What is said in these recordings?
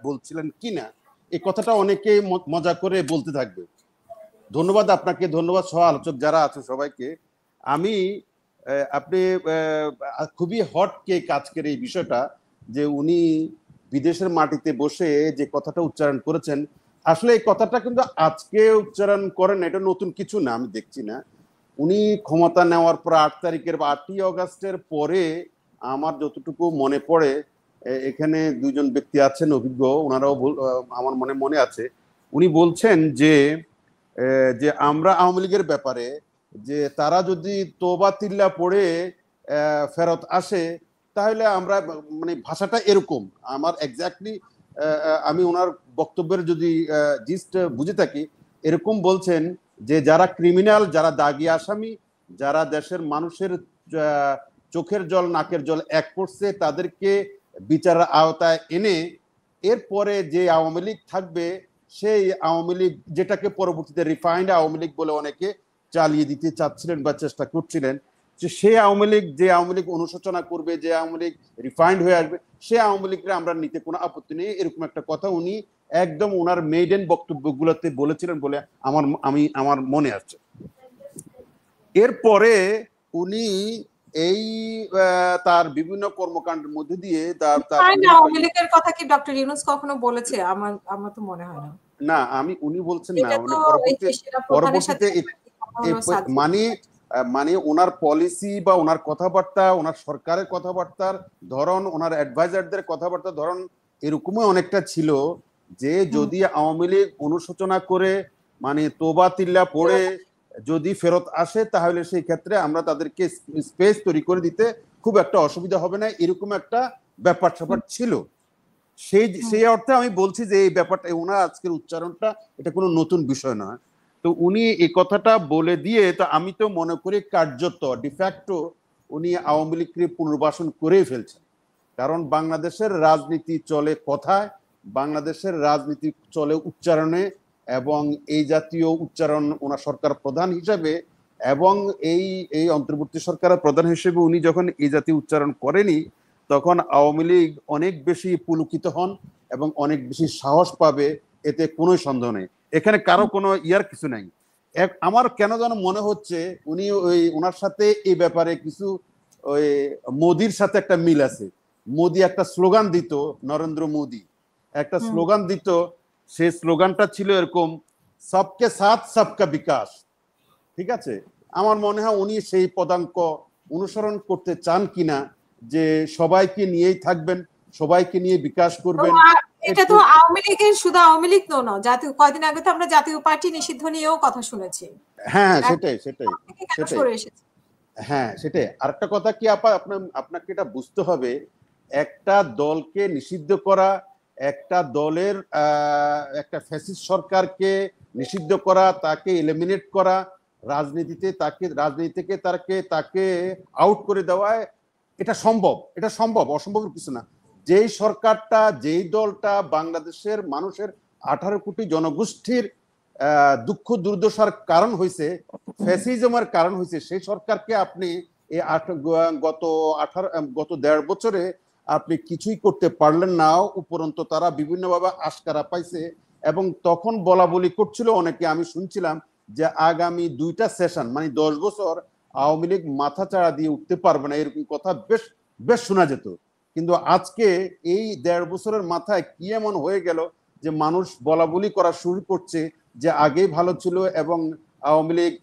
বলছিলেন কিনা এই কথাটা অনেকে মজা করে বলতে থাকবে। ধন্যবাদ আপনাকে, ধন্যবাদ সহ আলোচক যারা আছে সবাইকে। আমি আপনি খুবই হট কেক আজকের এই বিষয়টা যে উনি বিদেশের মাটিতে বসে যে কথাটা উচ্চারণ করেছেন, আসলে এই কথাটা কিন্তু আজকে উচ্চারণ করেন, এটা নতুন কিছু না, আমি দেখছি না। উনি ক্ষমতা নেওয়ার পর 8 তারিখের বা 8ই অগাস্টের পরে আমার যতটুকু মনে পড়ে, এখানে দুইজন ব্যক্তি আছেন অভিজ্ঞ, ওনারাও আমার মনে আছে, উনি বলছেন যে যে আমরা আওয়ামী লীগের ব্যাপারে যে তারা যদি তোবা তিল্লা পড়ে ফেরত আসে তাহলে আমরা, মানে ভাষাটা এরকম, আমার এক্স্যাক্টলি আমি ওনার বক্তব্যের যদি জিস্ট বুঝে থাকি, এরকম বলছেন যে যারা ক্রিমিনাল, যারা দাগি আসামি, যারা দেশের মানুষের চোখের জল নাকের জল এক করছে, তাদেরকে বিচারের আওতায় এনে এরপরে যে আওয়ামী লীগ থাকবে সেই আওয়ামী লীগ, যেটাকে পরবর্তীতে রিফাইন্ড আওয়ামী লীগ বলে অনেকে চালিয়ে দিতে চাচ্ছিলেন বা চেষ্টা করছিলেন, যে সেই আওয়ামী লীগ, যে আওয়ামী লীগ অনুশোচনা করবে, যে আওয়ামী লীগ রিফাইন্ড হয়ে আসবে, সে আওয়ামী লীগকে আমরা নিতে কোনো আপত্তি নেই, এরকম একটা কথা উনি একদম ওনার মেইডেন বক্তব্যগুলোতে বলেছিলেন বলে আমার মনে আছে। এরপরে উনি এই তার বিভিন্ন কর্মকাণ্ডের মধ্যে দিয়ে আওয়ামী লীগের কথা কি ডক্টর ইউনূস কখনো বলেছে? আমার তো মনে হয় না। না, উনি বলছেন না, পরবর্তীতে মানে ওনার পলিসি বা ওনার কথাবার্তা, ওনার সরকারের কথাবার্তার ধরন, ওনার অ্যাডভাইজারদের কথাবার্তার ধরন এরকমই অনেকটা ছিল যে যদি আওয়ামী লীগ অনুশোচনা করে, মানে তোবা তিল্লা পড়ে যদি ফেরত আসে তাহলে সেই ক্ষেত্রে আমরা তাদেরকে স্পেস তৈরি করে দিতে খুব একটা অসুবিধা হবে না, এরকম একটা ব্যাপার স্যাপার ছিল। সেই অর্থে আমি বলছি যে এই ব্যাপারটা, ওনার আজকের উচ্চারণটা এটা কোনো নতুন বিষয় নয়। তো উনি এই কথাটা বলে দিয়ে, তো আমি তো মনে করি কার্যত ডিফ্যাক্টো উনি আওয়ামী লীগকে পুনর্বাসন করেই ফেলছেন। কারণ বাংলাদেশের রাজনীতি চলে কথায়, বাংলাদেশের রাজনীতি চলে উচ্চারণে, এবং এই জাতীয় উচ্চারণ ওনার সরকার প্রধান হিসেবে এবং এই অন্তর্বর্তী সরকারের প্রধান হিসেবে উনি যখন এই জাতীয় উচ্চারণ করেনি, তখন আওয়ামী লীগ অনেক বেশি পুলকিত হন এবং অনেক বেশি সাহস পাবে, এতে কোনো সন্দেহ নেই, এখানে কারো কোনো কিছু নাই। আমার কেন যেন মনে হচ্ছে উনি ওনার সাথে এই ব্যাপারে কিছু ওই মোদির সাথে একটা মিল আছে। মোদি একটা স্লোগান দিত, নরেন্দ্র মোদি একটা স্লোগান দিত, সেই স্লোগানটা ছিল এরকম, সবকে সাথ সবকা বিকাশ। ঠিক আছে, আমার মনে হয় উনি সেই পদাঙ্ক অনুসরণ করতে চান কিনা, যে সবাইকে নিয়েই থাকবেন, সবাইকে নিয়ে বিকাশ করবেন। এটা তো আওয়ামী লীগের, শুধু আওয়ামী লীগ তো না, জাতীয়, কয়েকদিন আগে তো আমরা জাতীয় পার্টি নিষিদ্ধ নিয়েও কথা শুনেছি। হ্যাঁ, সেটাই হ্যাঁ, সেটাই। আরেকটা কথা কি আপা, আপনাকে এটা বুঝতে হবে, একটা দলকে নিষিদ্ধ করা, একটা দলের একটা ফ্যাসিস্ট সরকারকে নিষিদ্ধ করা, তাকে এলিমিনেট করা, রাজনীতি থেকে তাকে আউট করে দেওয়া, এটা সম্ভব, অসম্ভবের কিছু না। যেই সরকারটা, যেই দলটা বাংলাদেশের মানুষের 18 কোটি জনগোষ্ঠীর দুঃখ দুর্দশার কারণ হয়েছে, ফ্যাসিজমের কারণ হয়েছে, সেই সরকারকে আপনি গত 1.5 বছরে আপনি কিছুই করতে পারলেন না। উপরন্তু তারা বিভিন্নভাবে আশকারা পাইছে, এবং তখন বলা বলি করছিল অনেকে, আমি শুনছিলাম যে আগামী 2টা সেশন মানে 10 বছর আওয়ামী লীগ মাথা চাড়া দিয়ে উঠতে পারবে না, এরকম কথা বেশ শোনা যেত। কিন্তু আজকে এই 1.5 বছরের মাথায় কি এমন হয়ে গেল যে মানুষ বলা বলি করা শুরু করছে যে আগেই ভালো ছিল, এবং আওয়ামী লীগ,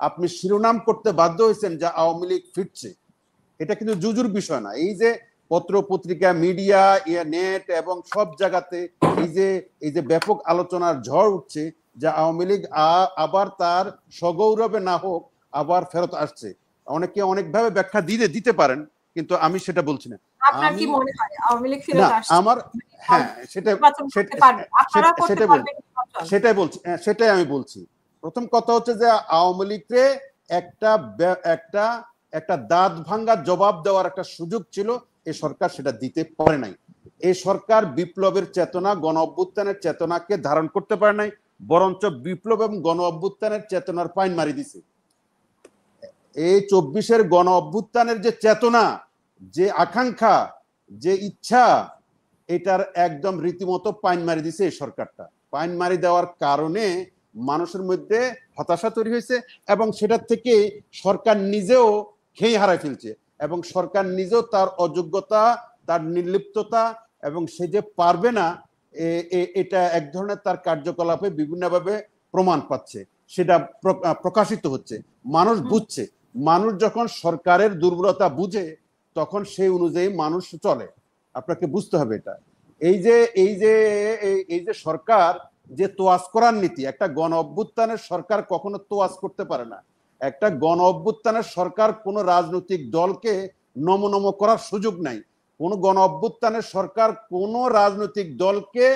আপনি শিরোনাম করতে বাধ্য হয়েছেন যে আওয়ামী লীগ ফিরছে। এটা কিন্তু জুজুর বিষয় না। এই যে পত্র পত্রিকা, মিডিয়া, নেট এবং সব জায়গাতে এই যে ব্যাপক আলোচনার ঝড় উঠছে যে আওয়ামী লীগ আবার তার সগৌরবে না হোক আবার ফেরত আসছে। অনেকে অনেকভাবে ব্যাখ্যা দিতে পারেন, কিন্তু আমি সেটা বলছি না। আপনার কি মনে হয় আওয়ামী লীগ ফেরত আসছে? আমার হ্যাঁ, সেটাই আমি বলছি। প্রথম কথা হচ্ছে যে আওয়ামী লীগকে একটা দাঁত ভাঙ্গা জবাব দেওয়ার একটা সুযোগ ছিল, এই সরকার সেটা দিতে পারে নাই। এই সরকার বিপ্লবের চেতনা, গণ অভ্যুত্থানের চেতনাকে ধারণ করতে পারে নাই, বরঞ্চ বিপ্লব এবং গণ অভ্যুত্থানের চেতনার পাইন মারি দিছে। এই 24-এর গণ অভ্যুত্থানের যে চেতনা, যে আকাঙ্ক্ষা, যে ইচ্ছা, এটার একদম রীতিমতো পাইন মারি দিছে এই সরকারটা। পাইন মারি দেওয়ার কারণে মানুষের মধ্যে হতাশা তৈরি হয়েছে এবং সেটার থেকে সরকার নিজেও খেই হারায় ফেলছে এবং সরকার নিজেও তার অযোগ্যতা, তার নির্লিপ্ততা এবং সে যে পারবে না এটা এক ধরনের তার কার্যকলাপে বিভিন্নভাবে প্রমাণ পাচ্ছে, সেটা প্রকাশিত হচ্ছে, মানুষ বুঝছে। মানুষ যখন সরকারের দুর্বলতা বুঝে তখন সেই অনুযায়ী মানুষ চলে। আপনাকে বুঝতে হবে এটা। এই যে সরকার যে তোয়াজ করার নীতি, একটা গণ অভ্যুত্থানের সরকার কখনো তোয়াজ করতে পারে না। একটা গণ অভ্যুত্থানের সরকার কোন রাজনৈতিক দলকে নমনম করার সুযোগ নাই। কোন গণ অভ্যুত্থানের সরকার কোন রাজনৈতিক দলকে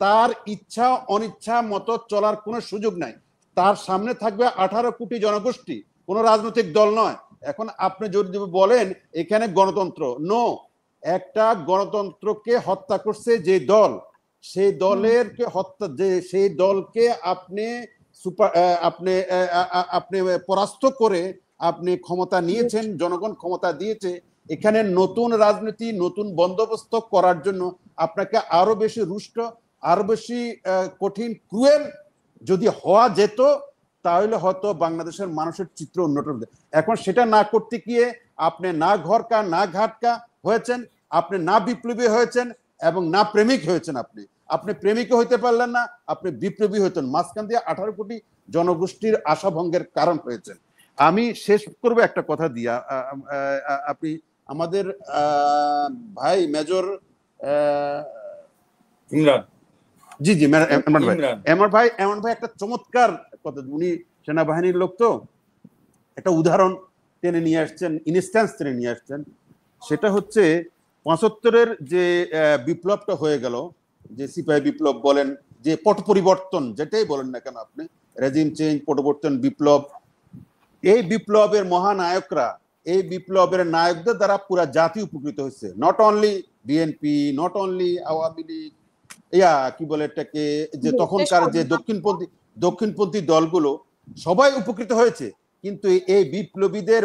তার ইচ্ছা অনিচ্ছা মতো চলার কোনো সুযোগ নাই। তার সামনে থাকবে 18 কোটি জনগোষ্ঠী, কোন রাজনৈতিক দল নয়। এখন আপনি যদি বলেন এখানে গণতন্ত্র, নো, একটা গণতন্ত্রকে হত্যা করছে যে দল, সেই দলের কে হত্যা, যে সেই দলকে আপনি আপনি পরাস্ত করে আপনি ক্ষমতা নিয়েছেন, জনগণ ক্ষমতা দিয়েছে। এখানে নতুন রাজনীতি, নতুন বন্দোবস্ত করার জন্য আপনাকে আরো বেশি রুষ্ট, আরো বেশি কঠিন, ক্রুয়েল যদি হওয়া যেত তাহলে হয়তো বাংলাদেশের মানুষের চিত্র উন্নত হতো। এখন সেটা না করতে গিয়ে আপনি না ঘরকা না ঘাটকা হয়েছেন, আপনি না বিপ্লবী হয়েছেন এবং না প্রেমিক হয়েছেন। আপনি প্রেমিকও হইতে পারলেন না, আপনি বিপ্লবী হইতেন, মাঝখান দিয়ে 18 কোটি জনগোষ্ঠীর আশাভঙ্গের কারণ হয়েছেন। আমি শেষ করবো একটা কথা দিয়া। আপনি আমাদের ভাই মেজর ইমরান, জি জি এমন ভাই একটা চমৎকার কথা, উনি সেনাবাহিনীর লোক, তো একটা উদাহরণ টেনে নিয়ে আসছেন, ইনস্ট্যান্স টেনে নিয়ে আসছেন। সেটা হচ্ছে 75-এর যে বিপ্লবটা হয়ে গেল, যে সিপাহী বিপ্লব বলেন, যে পট পরিবর্তন যেটাই বলেন না কেন আপনি, রেজিম চেঞ্জ, পরিবর্তন, বিপ্লব, এই বিপ্লবের মহানায়করা, এই বিপ্লবের নায়কদের দ্বারা পুরা জাতি উপকৃত হয়েছে। Not only BNP, not only Awami League, কি বলে এটাকে, যে তখনকার যে দক্ষিণপন্থী দলগুলো সবাই উপকৃত হয়েছে। কিন্তু এই বিপ্লবীদের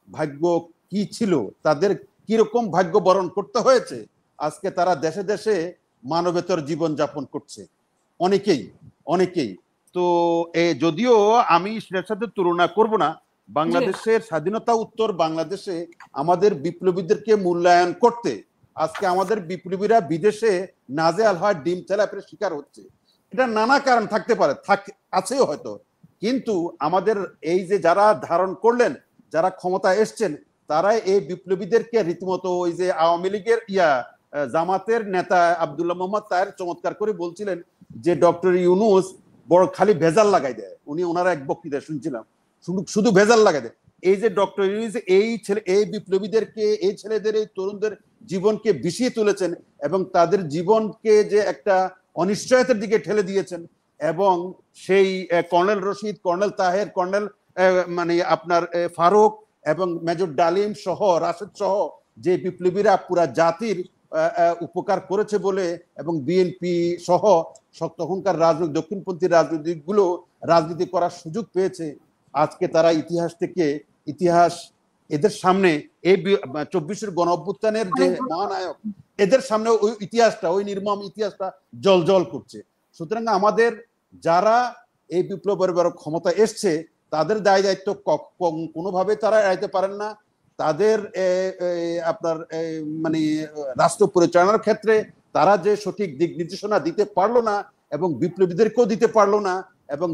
ভাগ্য কি ছিল, তাদের কিরকম ভাগ্য বরণ করতে হয়েছে, আজকে তারা দেশে দেশে মানবেতর জীবন যাপন করছে, অনেকেই। তো যদিও আমি সেটার সাথে তুলনা করব না, বাংলাদেশের স্বাধীনতা উত্তর বাংলাদেশে আমাদের বিপ্লবীদেরকে মূল্যায়ন করতে আজকে আমাদের বিপ্লবীরা বিদেশে নাজেহাল হয়, ডিম তেলাপিয়ার শিকার হচ্ছে। এটা নানা কারণ থাকতে পারে, আছেও হয়তো, কিন্তু আমাদের এই যে যারা ধারণ করলেন, যারা ক্ষমতা এসছেন, তারা এই বিপ্লবীদেরকে রীতিমতো, ওই যে আওয়ামী লীগের জামাতের নেতা আব্দুল্লাহ মোহাম্মদ তাহের চমৎকার করে বলছিলেন যে ডক্টর ইউনূস বড় খালি ভেজাল লাগাই দেয়। ওনারা এক বক্তৃতায় শুনছিলাম, শুধু ভেজাল লাগাই দেয়। এই যে ডক্টর ইউনূস এই বিপ্লবীদেরকে, এই ছেলেদের, এই তরুণদের জীবনকে বিষিয়ে তুলেছেন এবং তাদের জীবনকে যে একটা অনিশ্চয়তার দিকে ঠেলে দিয়েছেন, এবং সেই colonel Rashid, colonel Taher, colonel আপনার ফারুক এবং মেজর ডালিম সহ, রাশেদ সহ যে বিপ্লবীরা পুরা জাতির উপকার করেছে বলে, এবং বিএনপি সহ তখনকার দক্ষিণপন্থী রাজনৈতিকগুলো রাজনীতি করার সুযোগ পেয়েছে, আজকে তারা ইতিহাস এদের সামনে, এই 24-এর গণ অভ্যুত্থানের যে মহানায়ক, এদের সামনে ওই ইতিহাসটা, ওই নির্মম ইতিহাসটা জল করছে। সুতরাং আমাদের যারা এই বিপ্লবের ক্ষমতা এসছে, তাদের দায় দায়িত্ব কোনোভাবে তারা এড়াইতে পারেন না। তাদের আপনার রাষ্ট্র পরিচালনার ক্ষেত্রে তারা যে সঠিক দিক নির্দেশনা দিতে পারলো না এবং বিপ্লবীদেরকেও দিতে পারলো না, এবং